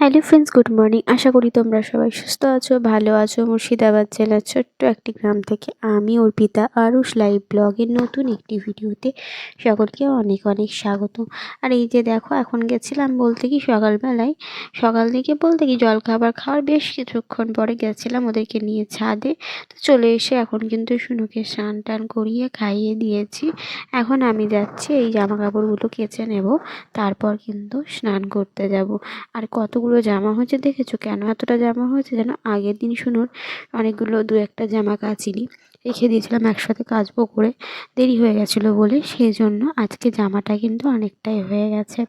Hello friends, good morning. আশা করি তোমরা সবাই সুস্থ আছো, ভালো আছো। মুর্শিদাবাদ জেলার ছোট্ট একটি গ্রাম থেকে আমি অর্পিতা আরুষ লাইভ ব্লগের নতুন একটি ভিডিওতে সকলকে অনেক অনেক স্বাগত। আর এই যে দেখো, এখন গেছিলাম বলতে কি সকালবেলায়, সকাল থেকে বলতে কি জলখাবার খাওয়ার বেশ কিছুক্ষণ পরে গেছিলাম ওদেরকে নিয়ে ছাদে। তো চলে এসে এখন কিন্তু শুনুকে স্নান টান করিয়ে খাইয়ে দিয়েছি। এখন আমি যাচ্ছি এই জামা কাপড়গুলো কেচে নেব, তারপর কিন্তু স্নান করতে যাব। আর কতগুলো জামা হয়েছে দেখেছো? কেন এতটা জামা হয়েছে যেন, আগের দিন শুনুন অনেকগুলো দু একটা জামা কাচিনি, রেখে দিয়েছিলাম একসাথে কাচবো করে, দেরি হয়ে গেছিলো বলে, সেই জন্য আজকে জামাটা কিন্তু অনেকটাই হয়ে গেছে।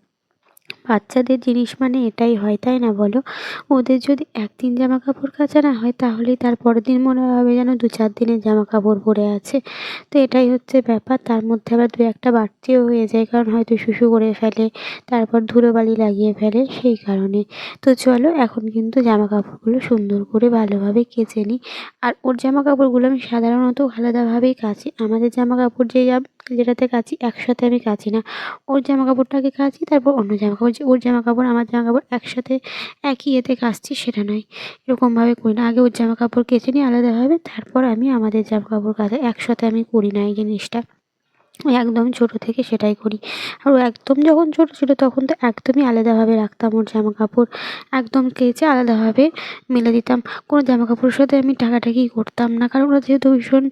বাচ্চাদের জিনিস মানে এটাই হয়, তাই না বলো? ওদের যদি একদিন জামা কাপড় কাচা না হয় তাহলেই তার পরের দিন মনে হবে যেন 2-4 দিনের জামা কাপড় পরে আছে। তো এটাই হচ্ছে ব্যাপার। তার মধ্যে আবার দু একটা বাড়তিও হয়ে যায়, কারণ হয়তো শুশু করে ফেলে, তারপর ধুলোবালি লাগিয়ে ফেলে, সেই কারণে। তো চলো এখন কিন্তু জামা কাপড়গুলো সুন্দর করে ভালোভাবে কেচে নিই। আর ওর জামা কাপড়গুলো আমি সাধারণত আলাদাভাবেই কাচি। আমাদের জামা কাপড় যেটাতে কাচি একসাথে আমি কাচি না। ওর জামা কাপড়টাকে কাচি, তারপর অন্য জামা কাপড়, যে ওর জামা কাপড় আমার জামা কাপড় একসাথে একই এতে কাচছি সেটা নয়, এরকমভাবে করি না। আগে ওর জামা কাপড় কেচে নিই আলাদাভাবে, তারপর আমি আমাদের জামা কাপড় কাচা, একসাথে আমি করি না এই জিনিসটা। ওই একদম ছোটো থেকে সেটাই করি। আর ও একদম যখন ছোটো ছিল তখন তো একদমই আলাদাভাবে রাখতাম ওর জামা কাপড়, একদম কেচে আলাদাভাবে মেলে দিতাম। কোনো জামা কাপড়ের সাথে আমি ঠাকাঠাকি করতাম না, কারণ ওরা যেহেতু ভীষণ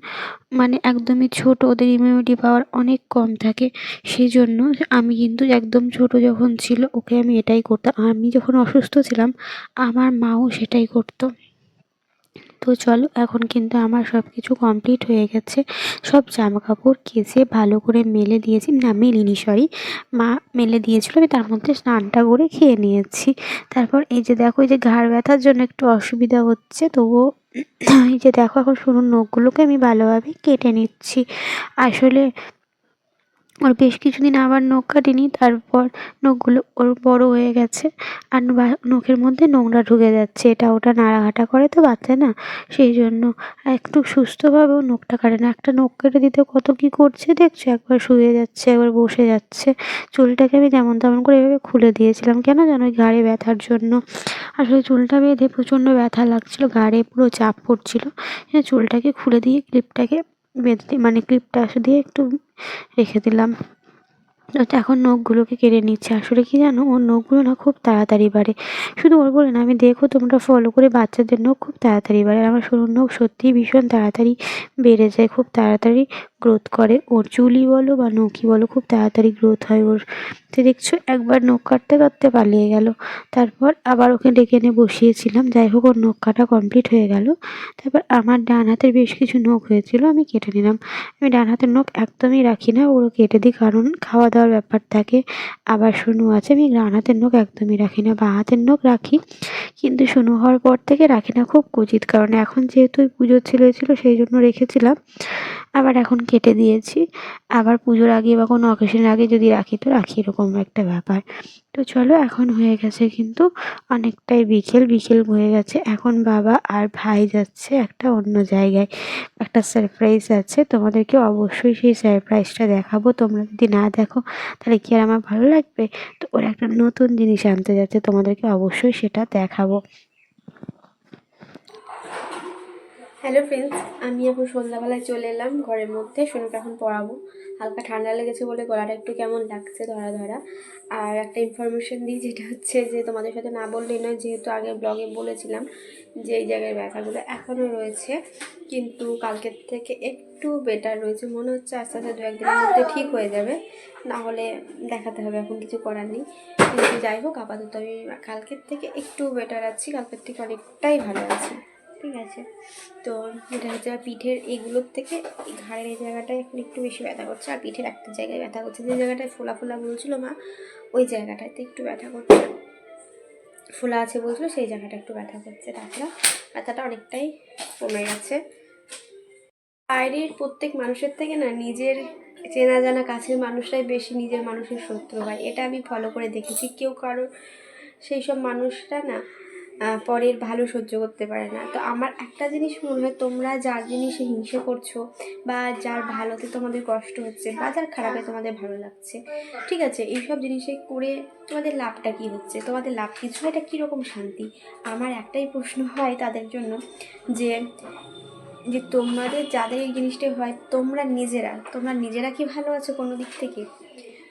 মানে একদমই ছোট, ওদের ইমিউনিটি পাওয়ার অনেক কম থাকে। সেই জন্য আমি কিন্তু একদম ছোট যখন ছিল ওকে আমি এটাই করতাম। আমি যখন অসুস্থ ছিলাম আমার মাও সেটাই করতো। তো চলো এখন কিন্তু আমার সব কিছু কমপ্লিট হয়ে গেছে। সব জামা কাপড় কেচে ভালো করে মেলে দিয়েছি, না মেলিনি সরি, মা মেলে দিয়েছিলো, আমি তার মধ্যে স্নানটা করে খেয়ে নিয়েছি। তারপর এই যে দেখো, এই যে ঘাড় ব্যথার জন্য একটু অসুবিধা হচ্ছে, তবুও এই যে দেখো এখন শুনুন নখগুলোকে আমি ভালোভাবে কেটে নিচ্ছি। আসলে ওর বেশ কিছুদিন আবার নখ কাটিনি, তারপর নখগুলো ওর বড় হয়ে গেছে, আর নখের মধ্যে নোংরা ঢুকে যাচ্ছে, এটা ওটা নাড়াঘাটা করে তো বাচ্চা না, সেই জন্য একটু সুস্থভাবেও নখটা কাটে না। একটা নখ কেটে দিতে কত কী করছে দেখছো, একবার শুয়ে যাচ্ছে, একবার বসে যাচ্ছে। চুলটাকে আমি যেমন তেমন করে এভাবে খুলে দিয়েছিলাম, কেন জানো? ওই ঘাড়ে ব্যথার জন্য। আসলে চুলটা বেঁধে প্রচণ্ড ব্যথা লাগছিলো, ঘাড়ে পুরো চাপ পড়ছিল। চুলটাকে খুলে দিয়ে ক্লিপটাকে বেঁধে মানে ক্লিপটা দিয়ে একটু রেখে দিলাম। তো এখন নখগুলোকে কেটে নিচ্ছে। আসলে কি জানো, ওর নখগুলো না খুব তাড়াতাড়ি বাড়ে। শুধু ওর বলে না, আমি দেখো তোমরা ফলো করে, বাচ্চাদের নখ খুব তাড়াতাড়ি বাড়ে। আর আমার সরুর নখ সত্যিই ভীষণ তাড়াতাড়ি বেড়ে যায়, খুব তাড়াতাড়ি গ্রোথ করে। ওর চুলই বলো বা নখই বলো, খুব তাড়াতাড়ি গ্রোথ হয় ওর। তো দেখছো একবার নখ কাটতে কাটতে পালিয়ে গেল। তারপর আবার ওকে ডেকে এনে বসিয়েছিলাম। যাই হোক, ওর নখ কাটা কমপ্লিট হয়ে গেল। তারপর আমার ডান হাতের বেশ কিছু নখ হয়েছিল, আমি কেটে নিলাম। আমি ডান হাতের নখ একদমই রাখি না, ওগুলো কেটে দিই, কারণ খাওয়া দাওয়ার ব্যাপার থাকে। আবার শুনু আছে, আমি ডান হাতের নখ একদমই রাখি না, বাঁ হাতের নখ রাখি, কিন্তু শুনু হওয়ার পর থেকে রাখি না, খুব কুচিত কারণে। এখন যেহেতু পুজোর ছিল সেই জন্য রেখেছিলাম, আবার এখন কেটে দিয়েছি। আবার পুজোর আগে বা কোনো অকেশনের আগে যদি রাখি তো রাখি, এরকম একটা ব্যাপার। তো চলো এখন হয়ে গেছে কিন্তু অনেকটাই বিকেল বিকেল হয়ে গেছে। এখন বাবা আর ভাই যাচ্ছে একটা অন্য জায়গায়, একটা সারপ্রাইজ আছে, তোমাদেরকে অবশ্যই সেই সারপ্রাইজটা দেখাবো। তোমরা যদি না দেখো তাহলে কি আর আমার ভালো লাগবে? তো ওরা একটা নতুন জিনিস আনতে যাচ্ছে, তোমাদেরকে অবশ্যই সেটা দেখাবো। হ্যালো ফ্রেন্ডস, আমি এখন সন্ধ্যাবেলায় চলে এলাম ঘরের মধ্যে। সোনুকে এখন পড়াবো। হালকা ঠান্ডা লেগেছে বলে গলাটা একটু কেমন লাগছে ধরা ধরা। আর একটা ইনফরমেশন দিই, যেটা হচ্ছে যে তোমাদের সাথে না বললেই নয়, যেহেতু আগে ব্লগে বলেছিলাম যে এই জায়গায় ব্যথাগুলো এখনও রয়েছে, কিন্তু কালকের থেকে একটু বেটার রয়েছে মনে হচ্ছে। আস্তে আস্তে 2-1 দিনের মধ্যে ঠিক হয়ে যাবে, না হলে দেখাতে হবে, এখন কিছু করার নেই। কিন্তু যাই হোক, আপাতত আমি কালকের থেকে একটু বেটার আছি, কালকের থেকে অনেকটাই ভালো আছি, ঠিক আছে? তো এটা হচ্ছে পিঠের এগুলোর থেকে ঘাড়ের এই জায়গাটায় এখন একটু বেশি ব্যথা করছে, আর পিঠের একটা জায়গায় ব্যথা করছে, যে জায়গাটায় ফোলা ফোলা বলছিল মা, ওই জায়গাটাতে একটু ব্যথা করছে, ফোলা আছে বলছিল সেই জায়গাটা একটু ব্যথা করছে। তাছাড়া ব্যথাটা অনেকটাই কমে গেছে। বাইরের প্রত্যেক মানুষের থেকে না নিজের চেনা জানা কাছের মানুষরাই বেশি নিজের মানুষের শত্রু হয়, এটা আমি ফলো করে দেখেছি। কেউ কারোর সেই সব মানুষরা না পরের ভালো সহ্য করতে পারে না। তো আমার একটা জিনিস মনে হয়, তোমরা যার জিনিসে হিংসে করছো বা যার ভালোতে তোমাদের কষ্ট হচ্ছে বা যার খারাপে তোমাদের ভালো লাগছে, ঠিক আছে, এইসব জিনিসে করে তোমাদের লাভটা কী হচ্ছে? তোমাদের লাভ কিছু, এটা কীরকম শান্তি? আমার একটাই প্রশ্ন হয় তাদের জন্য, যে যে তোমাদের যাদের এই জিনিসটা হয়, তোমরা নিজেরা কি ভালো আছো কোনো দিক থেকে?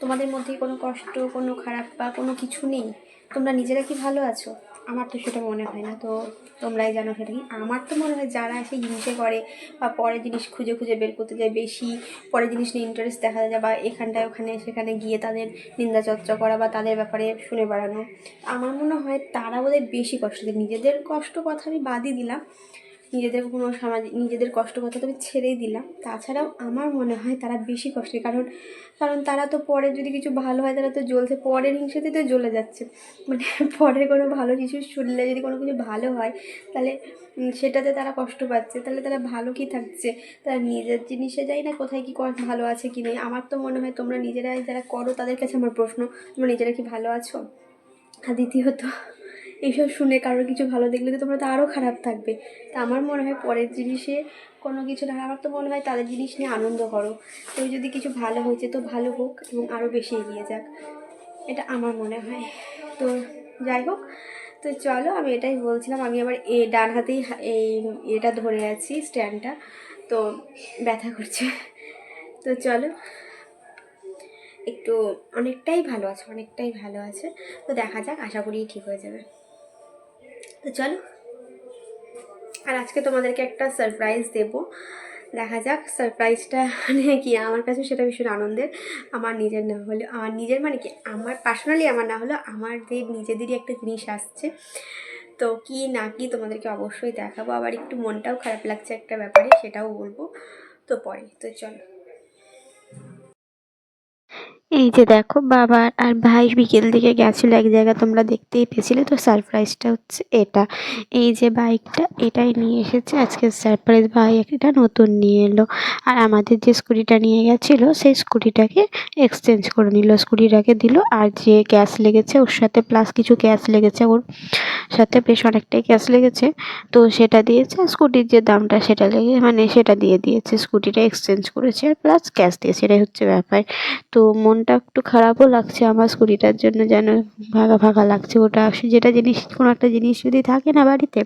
তোমাদের মধ্যে কোনো কষ্ট, কোনো খারাপ বা কোনো কিছু নেই? তোমরা নিজেরা কি ভালো আছো? আমার তো সেটা মনে হয় না। তো তোমরাই জানো সেটা কি। আমার তো মনে হয় যারা এসে হিংসে করে বা পরের জিনিস খুঁজে খুঁজে বের করতে যায়, বেশি পরের জিনিস নিয়ে ইন্টারেস্ট দেখা যায়, বা এখানটায় ওখানে সেখানে গিয়ে তাদের নিন্দা চর্চা করা বা তাদের ব্যাপারে শুনে বেড়ানো, আমার মনে হয় তারা বোধহয় বেশি কষ্ট দেয়। নিজেদের কষ্ট কথা আমি বাদই দিলাম, নিজেদের কষ্ট কথা তো আমি ছেড়েই দিলাম, তাছাড়াও আমার মনে হয় তারা বেশি কষ্টের। কারণ তারা তো পরে যদি কিছু ভালো হয়, তারা তো জ্বলছে, পরের হিংসেতে তো জ্বলে যাচ্ছে। মানে পরের কোনো ভালো কিছু শুনলে, যদি কোনো কিছু ভালো হয়, তাহলে সেটাতে তারা কষ্ট পাচ্ছে, তাহলে তারা ভালো কি থাকছে? তারা নিজের জিনিসে যায় না কোথায় কি ভালো আছে কি নেই। আমার তো মনে হয় তোমরা নিজেরাই যারা করো, তাদের কাছে আমার প্রশ্ন, তোমরা নিজেরা কি ভালো আছো? আর দ্বিতীয়ত, এইসব শুনে কারোর কিছু ভালো দেখলে তো তোমরা তো আরও খারাপ থাকবে। তা আমার মনে হয় পরের জিনিসে কোনো কিছু না, আমার তো মনে হয় তাদের জিনিস নিয়ে আনন্দ করো। তো যদি কিছু ভালো হয়েছে তো ভালো হোক এবং আরও বেশি এগিয়ে যাক, এটা আমার মনে হয়। তো যাই হোক, তো চলো, আমি এটাই বলছিলাম। আমি আবার ডান হাতেই এটা ধরে আছি, স্ট্যান্ডটা, তো ব্যথা করছে। তো চলো, একটু অনেকটাই ভালো আছে। তো দেখা যাক, আশা করি ঠিক হয়ে যাবে। তো চলো, আর আজকে তোমাদেরকে একটা সারপ্রাইজ দেব, দেখা যাক সারপ্রাইজটা মানে কি। আমার কাছে সেটা ভীষণ আনন্দের। আমার নিজের না হলেও, আমার নিজের মানে কি, আমার পার্সোনালি আমার না হলেও আমাদের নিজেদেরই একটা জিনিস আসছে। তো কি না কি তোমাদেরকে অবশ্যই দেখাবো। আবার একটু মনটাও খারাপ লাগছে একটা ব্যাপারে, সেটাও বলবো তো পরে। তো চলো, এই যে দেখো, বাবা আর ভাই বিকেল দিকে গেছিলো এক জায়গা, তোমরা দেখতেই পেয়েছিলে। তো সারপ্রাইজটা হচ্ছে এটা, এই যে বাইকটা, এটাই নিয়ে এসেছে আজকে সারপ্রাইজ। ভাই এটা নতুন নিয়ে এলো, আর আমাদের যে স্কুটিটা নিয়ে গেছিলো সেই স্কুটিটাকে এক্সচেঞ্জ করে নিল, স্কুটিটাকে দিল। আর যে গ্যাস লেগেছে ওর সাথে, প্লাস কিছু গ্যাস লেগেছে ওর সাথে, বেশ অনেকটাই গ্যাস লেগেছে, তো সেটা দিয়েছে। স্কুটির যে দামটা সেটা লেগে মানে সেটা দিয়ে দিয়েছে, স্কুটিটা এক্সচেঞ্জ করেছে আর প্লাস গ্যাস দিয়েছে, এটাই হচ্ছে ব্যাপার। তো মনটা একটু খারাপও লাগছে আমার স্কুটিটার জন্য, যেন ভাগা ভাগা লাগছে। ওটা যেটা জিনিস, কোনো একটা জিনিস যদি থাকে না বাড়িতে,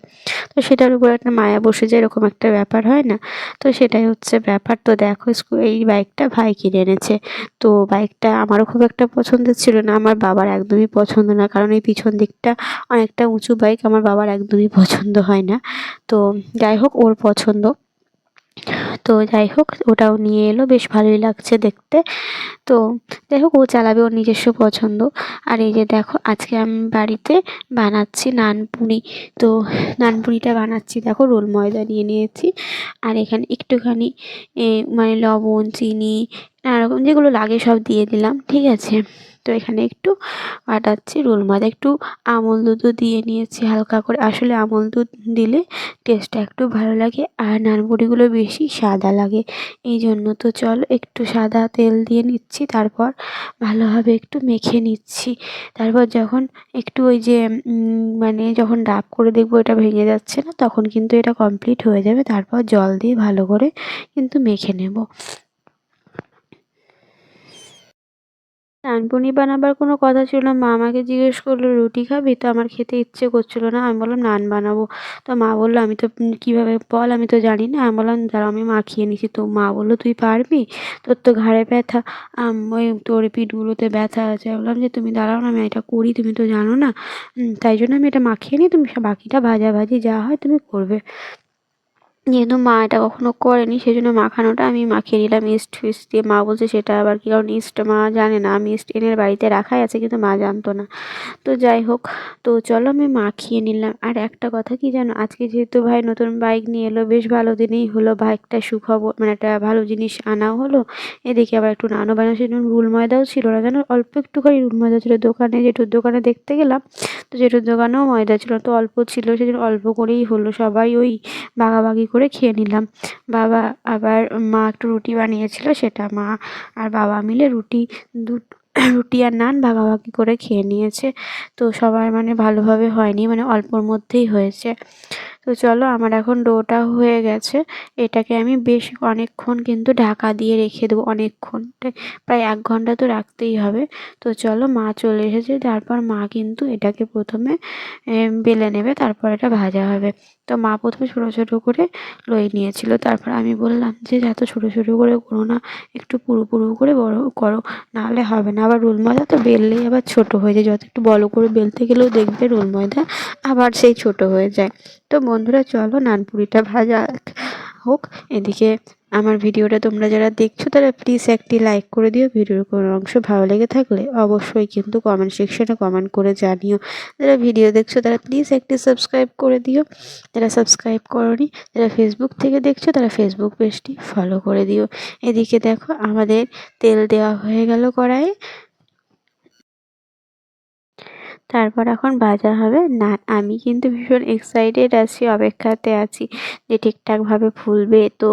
তো সেটার উপর একটা মায়া বসে যায়, এরকম একটা ব্যাপার হয় না? তো সেটাই হচ্ছে ব্যাপার। তো দেখো, এই বাইকটা ভাই কিনে এনেছে। তো বাইকটা আমারও খুব একটা পছন্দের ছিল না, আমার বাবার একদমই পছন্দ না, কারণ এই পিছন দিকটা অনেকটা উঁচু বাইক, আমার বাবার একদমই পছন্দ হয় না। তো যাই হোক, ওর পছন্দ। তো যাই হোক, ওটাও নিয়ে এলো, বেশ ভালোই লাগছে দেখতে। তো যাই হোক, ও চালাবে, ওর নিজস্ব পছন্দ। আর এই যে দেখো, আজকে আমি বাড়িতে বানাচ্ছি নানপুরি। তো নানপুরিটা বানাচ্ছি, দেখো রোল ময়দা নিয়ে নিয়েছি, আর এখানে একটুখানি মানে লবণ, চিনি, নানা রকম যেগুলো লাগে সব দিয়ে দিলাম, ঠিক আছে। তো এখানে একটু ফাটাচ্ছি রোল ময়দা, একটু আমল দুধও দিয়ে নিয়েছি হালকা করে, আসলে আমল দুধ দিলে টেস্টটা একটু ভালো লাগে, আর নানপুরিগুলো বেশি সাদা লাগে এই জন্য। তো চলো, একটু সাদা তেল দিয়ে নিচ্ছি, তারপর ভালোভাবে একটু মেখে নিচ্ছি। তারপর যখন একটু ওই যে মানে যখন ডাব করে দেখবো এটা ভেঙে যাচ্ছে না, তখন কিন্তু এটা কমপ্লিট হয়ে যাবে। তারপর জল দিয়ে ভালো করে কিন্তু মেখে নেব। নানপুরি বানাবার কোনো কথা ছিল না, মা আমাকে জিজ্ঞেস করলো রুটি খাবি, তো আমার খেতে ইচ্ছে করছিলো না, আমি বললাম নান বানাবো। তো মা বললো আমি তো কীভাবে বল, আমি তো জানি না। আমি বললাম দাঁড়াও, আমি মাখিয়ে নিচ্ছি। তো মা বললো তুই পারবি, তোর তো ঘাড়ে ব্যথা, ওই তোর পিঠগুলোতে ব্যথা আছে। আমি বললাম যে তুমি দাঁড়াও না, আমি এটা করি, তুমি তো জানো না, তাই জন্য আমি এটা মাখিয়ে নিই, তুমি বাকিটা ভাজাভাজি যা হয় তুমি করবে। যেহেতু মা এটা কখনো করেনি, সেই জন্য মাখানোটা আমি মাখিয়ে নিলাম ইস্ট ফিস্ট দিয়ে। মা বলছে সেটা আবার কী, কারণ ইস্ট মা জানে না, আমি ইস্ট এনে বাড়িতে রাখাই আছে, কিন্তু মা জানতো না। তো যাই হোক, তো চলো আমি মাখিয়ে নিলাম। আর একটা কথা কি জানো, আজকে যেহেতু ভাই নতুন বাইক নিয়ে এলো, বেশ ভালো দিনেই হলো, বাইকটা সুখবর, মানে একটা ভালো জিনিস আনাও হলো। এদিকে আবার একটু নানও বানানো, সেজন্য রুল ময়দাও ছিল না, জানো, অল্প একটুখানি রুল ময়দা ছিল দোকানে, জেঠুর দোকানে দেখতে গেলাম, তো জেঠুর দোকানেও ময়দা ছিল, তো অল্প ছিল, সেজন্য অল্প করেই হলো, সবাই ওই ভাগাভাগি করে খেয়ে নিলাম। বাবা আবার, মা একটু রুটি বানিয়েছিল, সেটা মা আর বাবা মিলে রুটি রুটি আর নান ভাগাভাগি করে খেয়ে নিয়েছে। তো সবার মানে ভালোভাবে হয়নি, মানে অল্পর মধ্যেই হয়েছে। তো চলো, আমার এখন ডোটা হয়ে গেছে। এটাকে আমি বেশ অনেকক্ষণ কিন্তু ঢাকা দিয়ে রেখে দেবো, অনেকক্ষণ, প্রায় 1 ঘন্টা তো রাখতেই হবে। তো চলো, মা চলে এসেছে। তারপর মা কিন্তু এটাকে প্রথমে বেলে নেবে, তারপর এটা ভাজা হবে। তো মা প্রথমে ছোটো ছোটো করে লই নিয়েছিল। তারপর আমি বললাম যে এত ছোটো ছোটো করে করো না, একটু পুরু পুরু করে বড় করো, নাহলে হবে না। আবার রোল ময়দা তো বেললেই আবার ছোট হয়ে যায়, যত একটু বড় করে বেলতে গেলেও দেখবে রোল ময়দা আবার সেই ছোট হয়ে যায়। তো বন্ধুরা চলো, নানপুরিটা ভাজা হোক। এদিকে আমার ভিডিওটা তোমরা যারা দেখছো তারা প্লিজ একটি লাইক করে দিও। ভিডিওর কোনো অংশ ভালো লেগে থাকলে অবশ্যই কিন্তু কমেন্ট সেকশনে কমেন্ট করে জানিও। যারা ভিডিও দেখছো তারা প্লিজ একটি সাবস্ক্রাইব করে দিও, যারা সাবস্ক্রাইব করোনি, যারা ফেসবুক থেকে দেখছো তারা ফেসবুক পেজটি ফলো করে দিও। এদিকে দেখো, আমাদের তেল দেওয়া হয়ে গেল কড়াইয়ে। তারপর এখন ভাজা হবে নান। আমি কিন্তু ভীষণ এক্সাইটেড আছি, অপেক্ষাতে আছি যে ঠিকঠাকভাবে ফুলবে তো,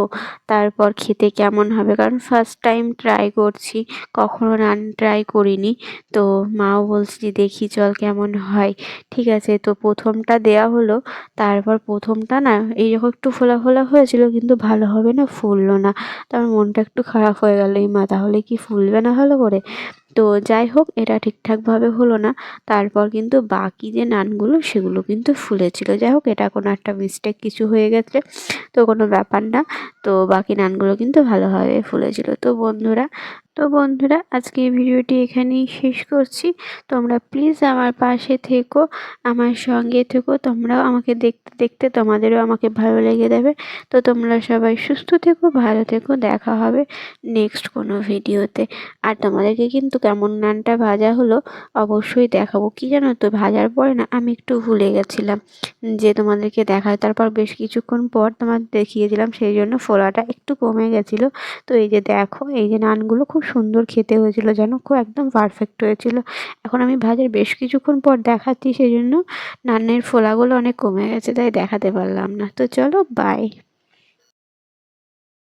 তারপর খেতে কেমন হবে। কারণ ফার্স্ট টাইম ট্রাই করছি, কখনো নান ট্রাই করিনি। তো মাও বলছে যে দেখি চল কেমন হয়। ঠিক আছে, তো প্রথমটা দেয়া হলো। তারপর প্রথমটা না এইরকম একটু ফোলা ফোলা হয়েছিল, কিন্তু ভালো হবে না, ফুললো না। তো আমার মনটা একটু খারাপ হয়ে গেল, এই মা তাহলে কি ফুলবে না ভালো করে। তো যাই হোক, এটা ঠিকঠাকভাবে হলো না। তারপর কিন্তু বাকি যে নানগুলো সেগুলো কিন্তু ফুলেছিল। যাই হোক, এটা কোনো একটা মিস্টেক কিছু হয়ে গেছে, তো কোনো ব্যাপার না। তো বাকি নানগুলো কিন্তু ভালোভাবে ফুলেছিল। তো বন্ধুরা আজকে এই ভিডিওটি এখানেই শেষ করছি। তোমরা প্লিজ আমার পাশে থেকো, আমার সঙ্গে থেকো। তোমরাও আমাকে দেখতে দেখতে তোমাদেরও আমাকে ভালো লেগে যাবে। তো তোমরা সবাই সুস্থ থেকো, ভালো থেকো। দেখা হবে নেক্সট কোনো ভিডিওতে। আর তোমাদেরকে কিন্তু কেমন নানটা ভাজা হলো অবশ্যই দেখাবো। কি জানো তো, ভাজার পরে না আমি একটু ভুলে গেছিলাম যে তোমাদেরকে দেখায়। তারপর বেশ কিছুক্ষণ পর তোমাদের দেখিয়েছিলাম, সেই জন্য ফোলাটা একটু কমে গেছিলো। তো এই যে দেখো, এই যে নানগুলো খুব সুন্দর খেতে হয়েছিল, জানো, খুব একদম পারফেক্ট হয়েছিল। এখন আমি ভাজার বেশ কিছুক্ষণ পর দেখাচ্ছি, সেই জন্য নানের ফোলাগুলো অনেক কমে গেছে, তাই দেখাতে পারলাম না। তো চলো, বাই।